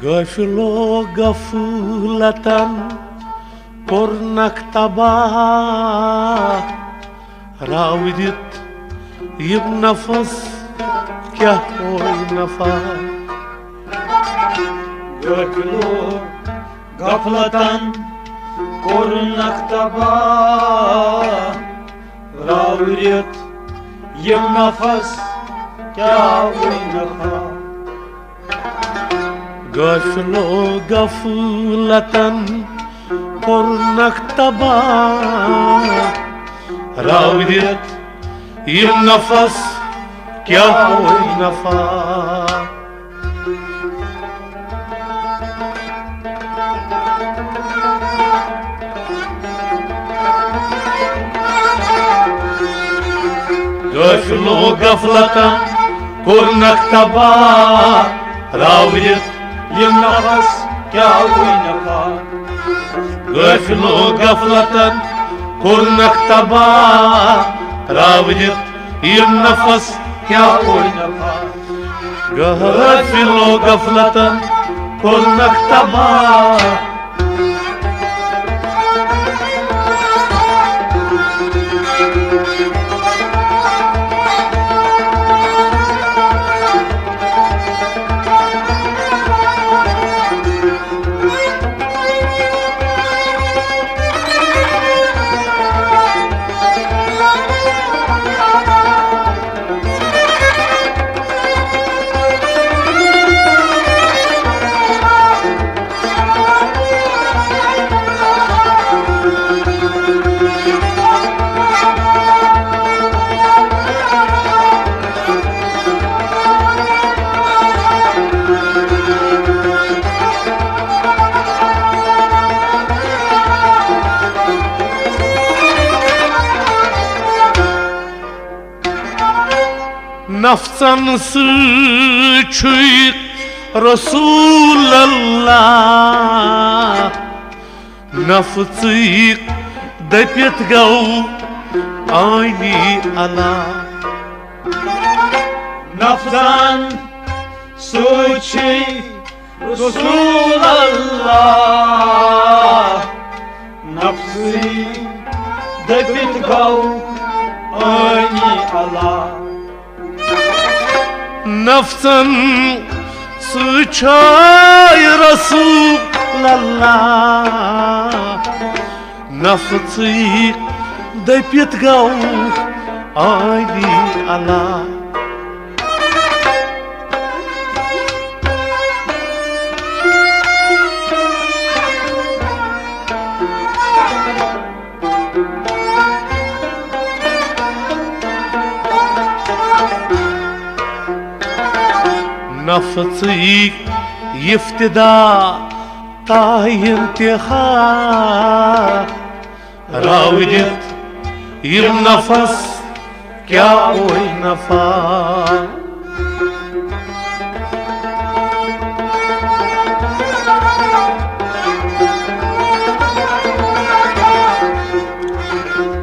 غافلو غفلة كورنك تبا راودت يبنفس كيا هوي نفا غافلو غفلة كورنك تبا راودت يبنفس كيا هوي نفا غافلو غفلة كورنك تبا راودت يبنفس كيا هوي نفا غافلو غفلة كورنك تبا راودت يمنفس كاوي نفا غافلو غفلة كورنك تبا راودت يمنفس كاوي نفا غافلو غفلة كورنك تبا نفسا سچيق رسول الله نفسيق دبيت غو عيني الله نفسا سچيق رسول الله نفسي دبيت غو عيني الله نفسا سچاي رسول الله نفسي دبيت غو عيني الله نفسي يفتدى طاي انتخاب راودت يبنفس كاوي نفا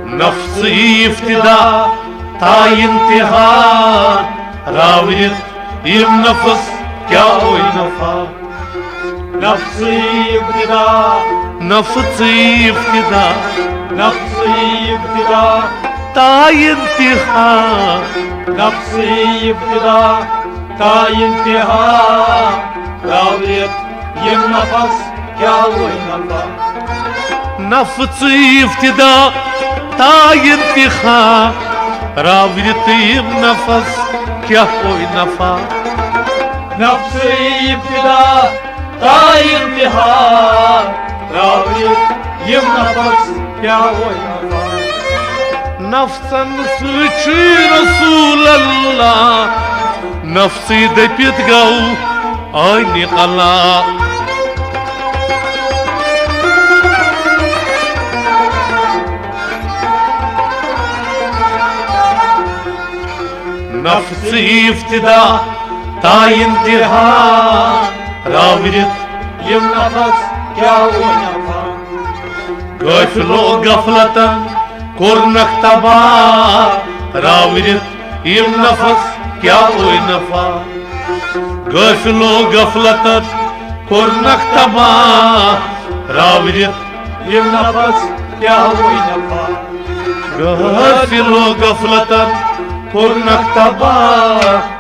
نفسي يفتدى طاي انتخاب راودت يبنفس كاوي نفا نفسي ابتداء نفسي ابتداء نفسي ابتداء تاي انتهاء نفسي ابتداء تاي انتهاء راويت يمنفس كاوي نفا نفسي ابتداء تاي انتهاء راويت يمنفس كاوي نفا نفسي ابتداء تاي انتهاء راويت يمنفس كاوي نفا نفسا سچي رسول الله نفسي دبيت غو عيني الله نفسي افتداء تاي انتهاء راودت يمنفس كاوي نفا غافلو غفلة كورنك تبا راودت يمنفس क्या ओय नफा गफलो गफलतन कोरनक तबाह रावरित यम नफस क्या ओय नफा गफलो गफलतन कोरनक तबाह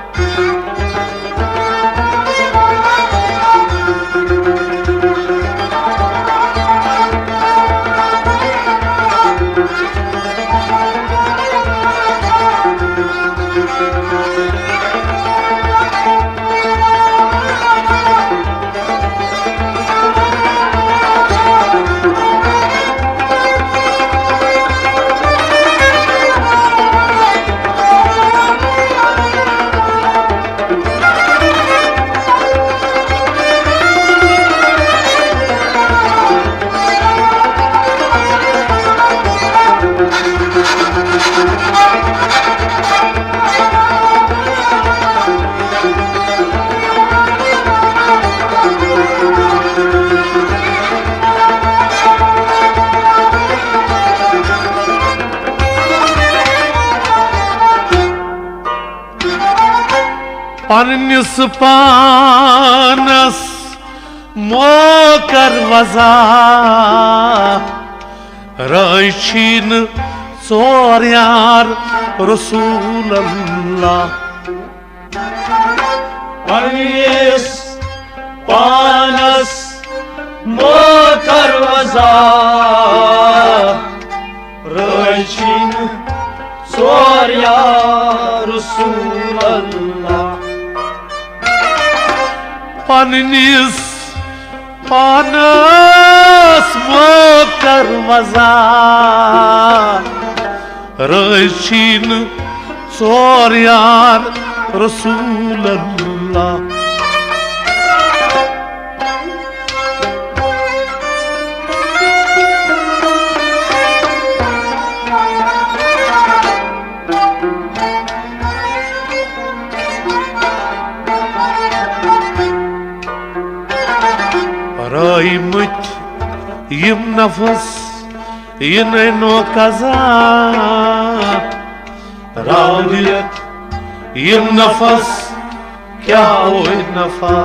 पन्निस पानस मोकर वजा रशीन सोर यार रसूल अल्लाह पन्निस पानस मोकर वजा रशीन सोर यार रसूल अल्लाह पन्निस पानस मोकर वजा रशीन सोर यार रसूल अल्लाह राइमत यम नफस नो कजा रावरियत यम नफस क्या ओय नफा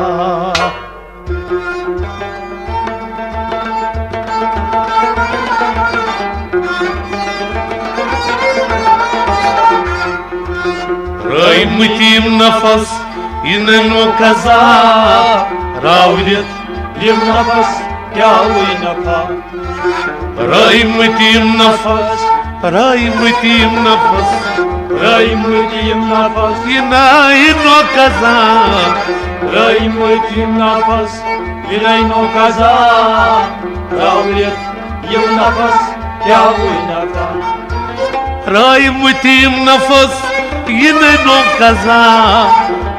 राइमत यम नफस नो कजा रावरियत यम नफस क्या ओय नफा राइमत यम नफस राइमत यम नफस राइमत यम नफस नो कजा राइमत यम नफस नो कजा रावरियत यम नफस क्या ओय नफा राइमत यम नफस नो कजा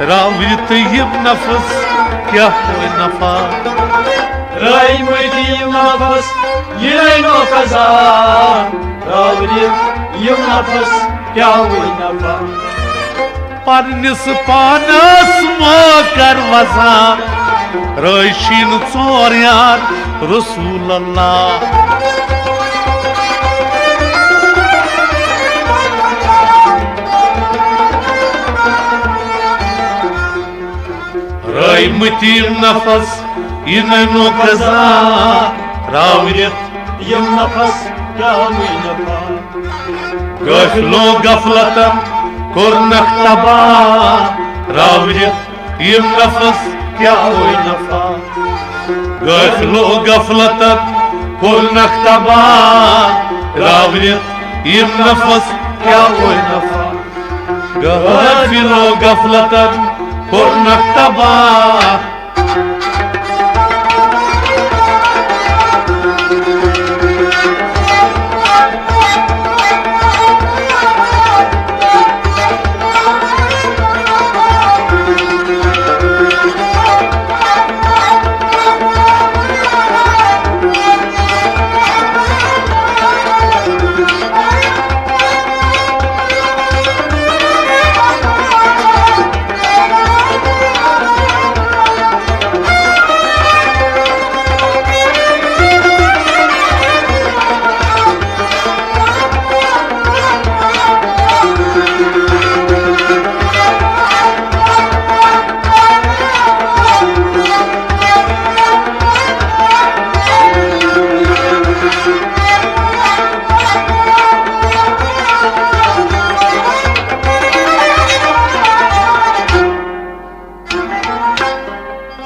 रावरियत यम नफस क्या ओय नफा राइमत यम नफस नो कजा रावरियत यम नफस क्या ओय नफा पन्निस पानस मोकर वजा रशीन सोर यार रसूल अल्लाह राइमत यम नफस नो कजा रावरियत यम नफस क्या ओय नफा गफलो गफलतन कोरनक तबाह रावरियत यम नफस क्या ओय नफा गफलो गफलतन कोरनक तबाह रावरियत यम नफस क्या ओय नफा गफलो गफलतन कोरनक तबाह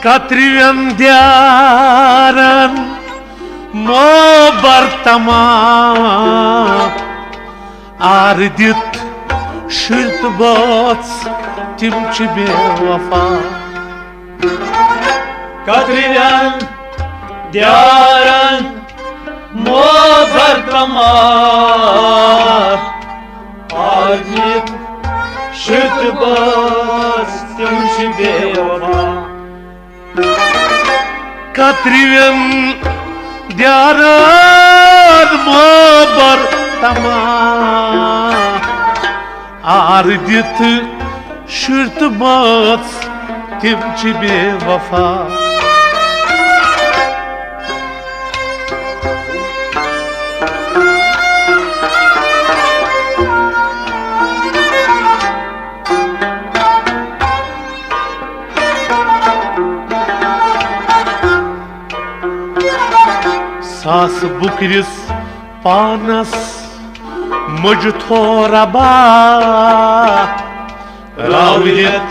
Katriven dyaran mo bartama ardit şült bots timçi bevafa Katriven dyaran mo bartama ardit şült bots timçi bevafa Katriven dyaran mo bartama ardit şült bots timçi bevafa Sas bukris panas muj thora ba Raviyat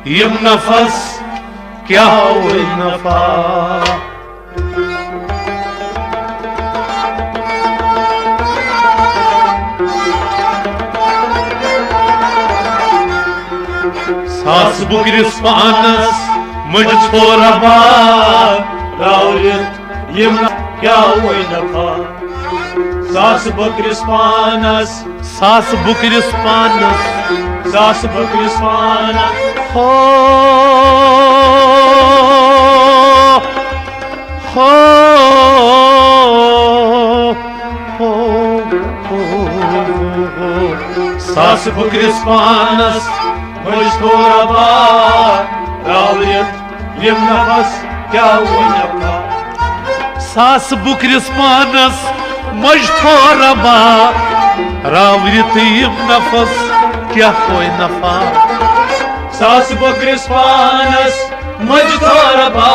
yim nafas kya hoy nafa Sas bukris panas muj thora ba Raviyat yim kya hoy nafa Sas bukris panas ho ho ho Sas bukris panas muj thora ba Raviyat yim nafas kya hoy nafa Sas bukris panas muj thora ba Raviyat yim nafas kya hoy nafa Sas bukris panas muj thora ba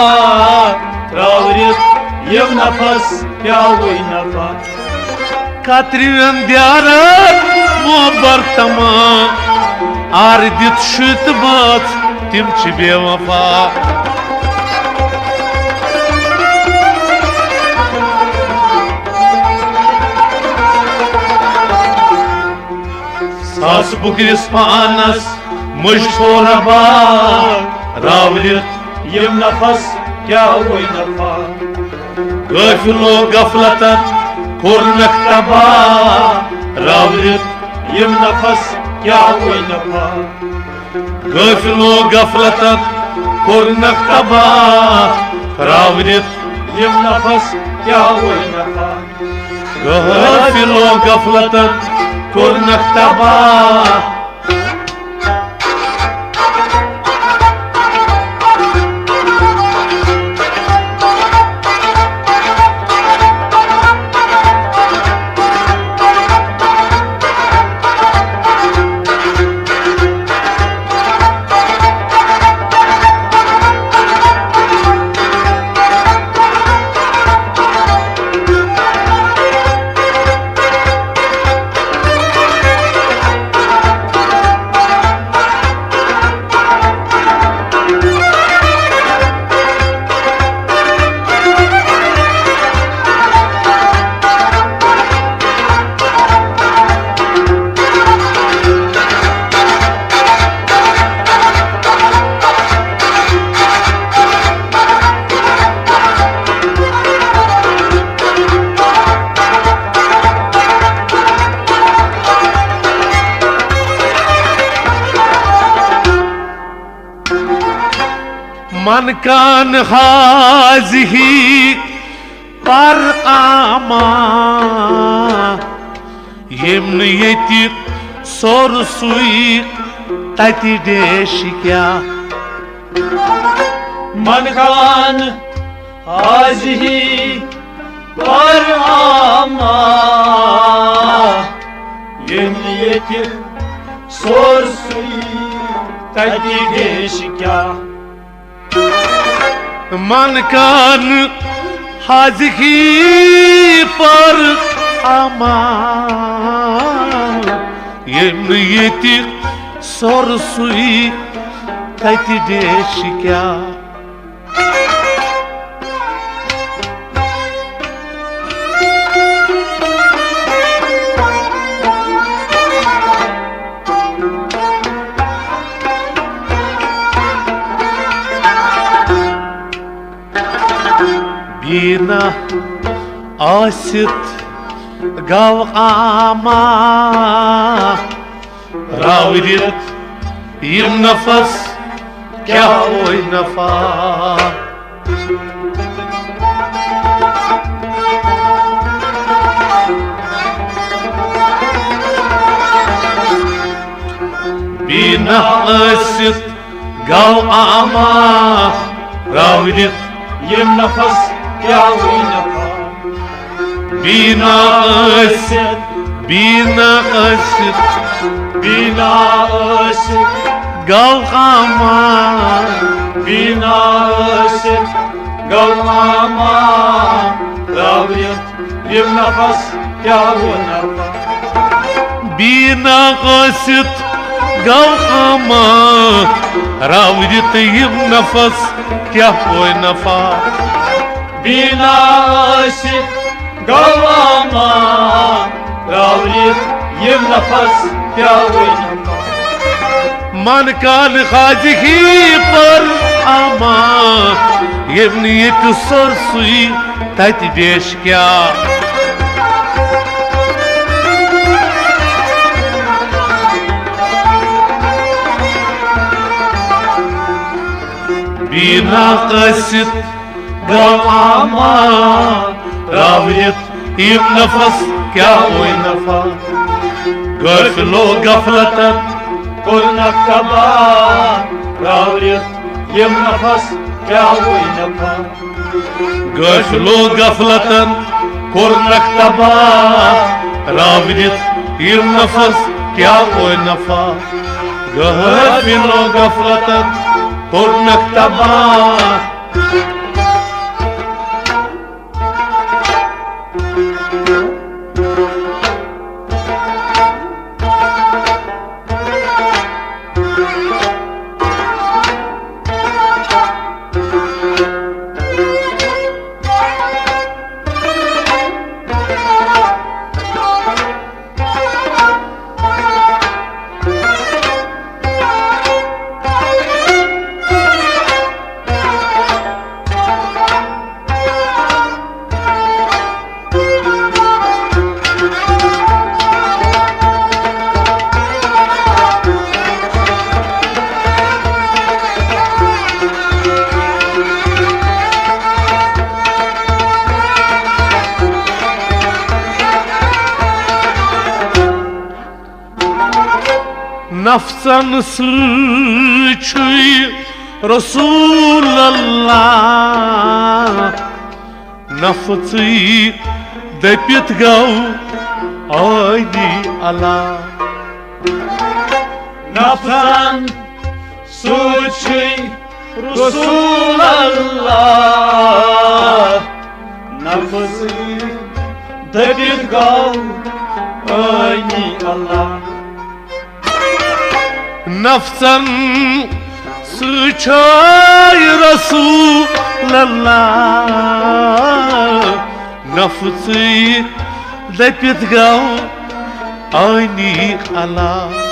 Raviyat yim nafas kya hoy nafa Katriven dyaran mo bartama ardit şült bots timçi bevafa Sas bukris panas muj thora ba Raviyat yim nafas kya hoy nafa gafilo gaflatan kurmakta ba Raviyat yim nafas kya hoy nafa gafilo gaflatan kurmakta ba Raviyat yim nafas kya hoy nafa gafilo gaflatan kurmakta ba من كان هذه برآما يمن يتي سورسوي تاتي ديشكيا من كان هذه برآما يمنيتي سورسوي تاتي ديشكيا من كان هذه برآما يمن يتي سورسوي تاتي ديشكيا बीना आसित गव आमा रावरित यम नफस क्या ओय नफा बीना आसित गव आमा रावरित यम नफस क्या ओय नफा बीना आसित बीना आसित गव आमा गव आमा रावरित यम नफस क्या ओय नफा बीना आसित गव आमा रावरित यम नफस क्या ओय नफा बीना आसित गव आमा रावरित यम नफस क्या ओय नफा मन काल खाजगी पर आमा यम नियत सरसुई तत देश क्या बीना आसित गव आमा रावरित यम नफस क्या ओय नफा गफलो गफलतन कुर्नक तबा रावरित यम नफस क्या ओय नफा गफलो गफलतन कुर्नक तबा रावरित यम नफस क्या ओय नफा गफलो गफलतन कुर्नक तबा नफसन सृछुई रसूल अल्लाह नफसी दपित गौ आईदी अल्लाह नफसन सृछुई रसूल अल्लाह नफसी दपित गौ आईदी अल्लाह नफसन सुछाय रसूल अल्लाह नफसी दपित गौ आईनी अल्लाह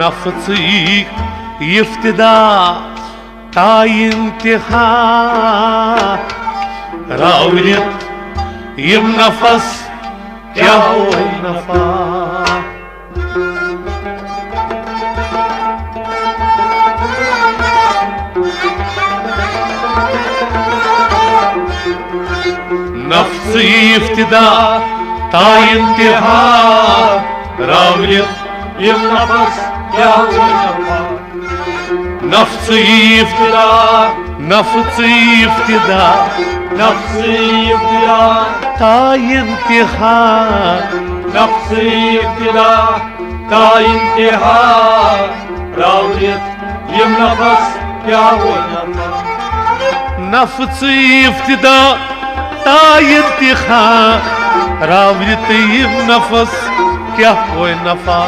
नफसी इफ्तिदा ता इंतहा रावरित यम नफस क्या ओय नफा नफसी इफ्तिदा ता इंतहा रावरित यम नफस क्या ओय नफा नफ्सी इफ्तिदा नफ्सी इफ्तिदा नफ्सी इब्तिदा ता इंतहा नफ्सी इब्तिदा ता इंतहा रावरियत यम नफस क्या वो नफा नफ्सी इफ्तिदा ता इंतहा रावरियत यम नफस क्या वो नफा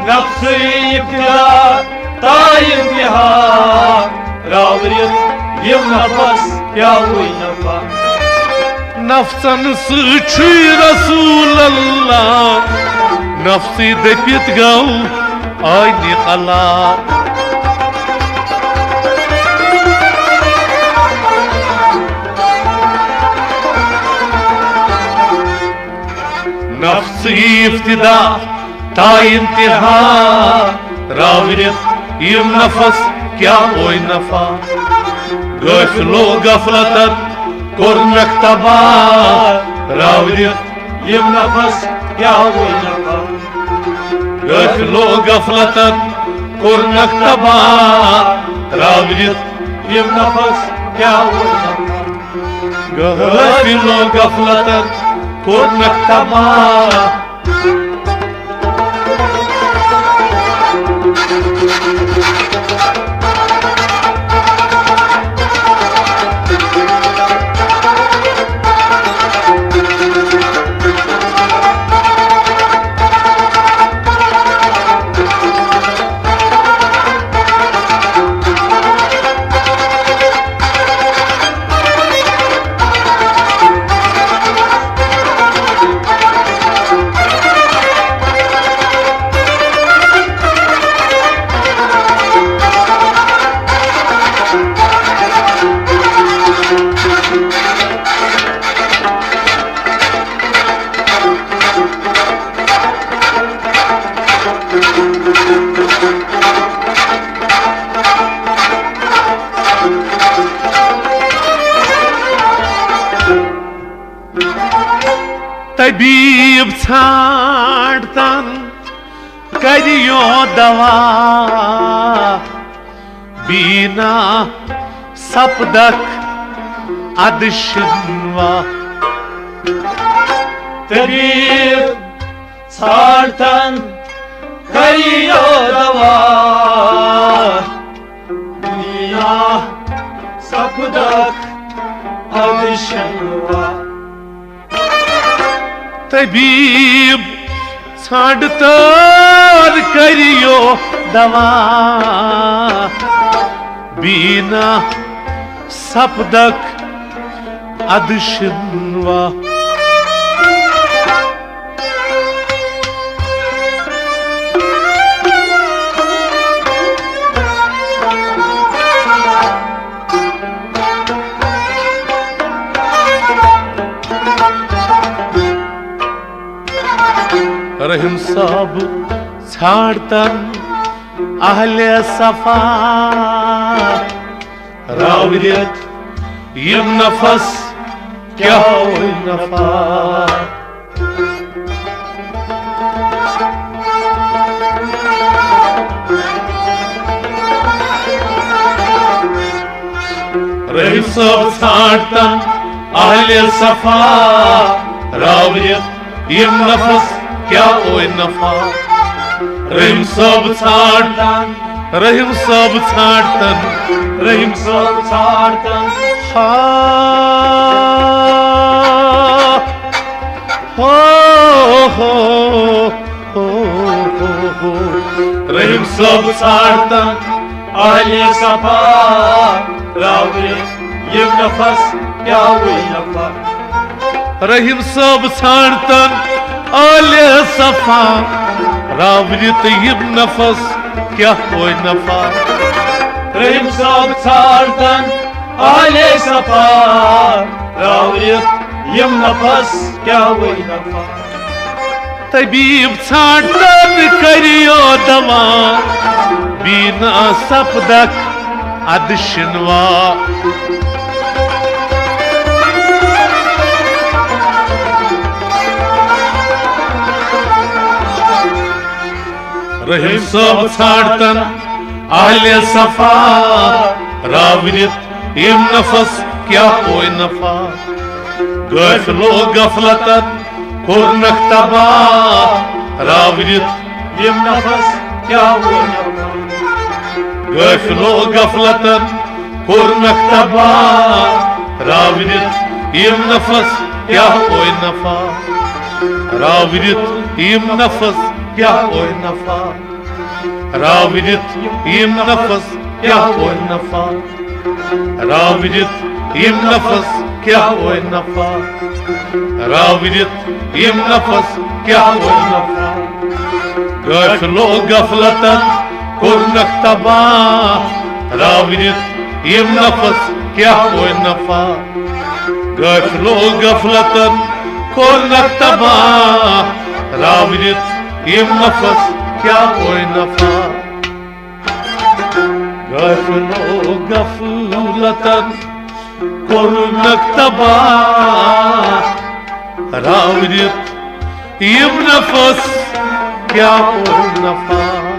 नफ्सी इब्तिदा ता इंतहा रावरियत yim nafas yahu nafa nafsan sıçı Resulallah nafsi depit gav aynı kala nafsi iftida ta intiha ravirit yim nafas kya oy nafa gaflo gaflatat kornak taba ravirit yim nafas yahu nafa gaflo gaflatat kornak taba ravirit yim nafas yahu nafa gaflo gaflatat kornak taba तबीब छाड़तन करियो दवा बीना सपदक अदशिनवा तबीब छाड़तन करियो दवा बीना सपदक अदशिनवा तबीब छाड़तर करियो दवा बीना सपदक अदशिनवा रहीम साहब छाड़तन अहले सफा रावियत यम नफस क्या होई नफा रहीम साहब छाड़तन अहले सफा रावियत यम नफस क्या ओए नफा रहीम सब छाड़तन रहीम सब छाड़तन रहीम सब छाड़तन हो रहीम सब छाड़तन अहले सफा रावियत यम नफस क्या हुई नफा रहीम सब छाड़तन आले सफा रावियत यम नफस क्या कोई नफा रहीम सब छाड़तन आले सफा रावियत यम नफस क्या हुई नफा तबीब छाड़तन करियो दवा बीना सपदक अदशिनवा रहीम सब छाड़तन अहले सफा रावियत यम नफस क्या कोई नफा गफलो गफलतत कोरनक तबा रावियत यम नफस क्या हुई नफा गफलो गफलतत कोरनक तबा रावियत यम नफस क्या कोई नफा रावियत यम नफस क्या कोई नफा रावियत यम नफस क्या कोई नफा راودت يم نفس كيا وي نفا راودت يم نفس كيا وي نفا قفلو قفلة كونك تبا راودت يم نفس كيا وي نفا قفلو قفلة كونك تبا راودت يم نفس كيا وي نفا قفلو قفلة كونك تبا راودت يم نفس كيا وي نفا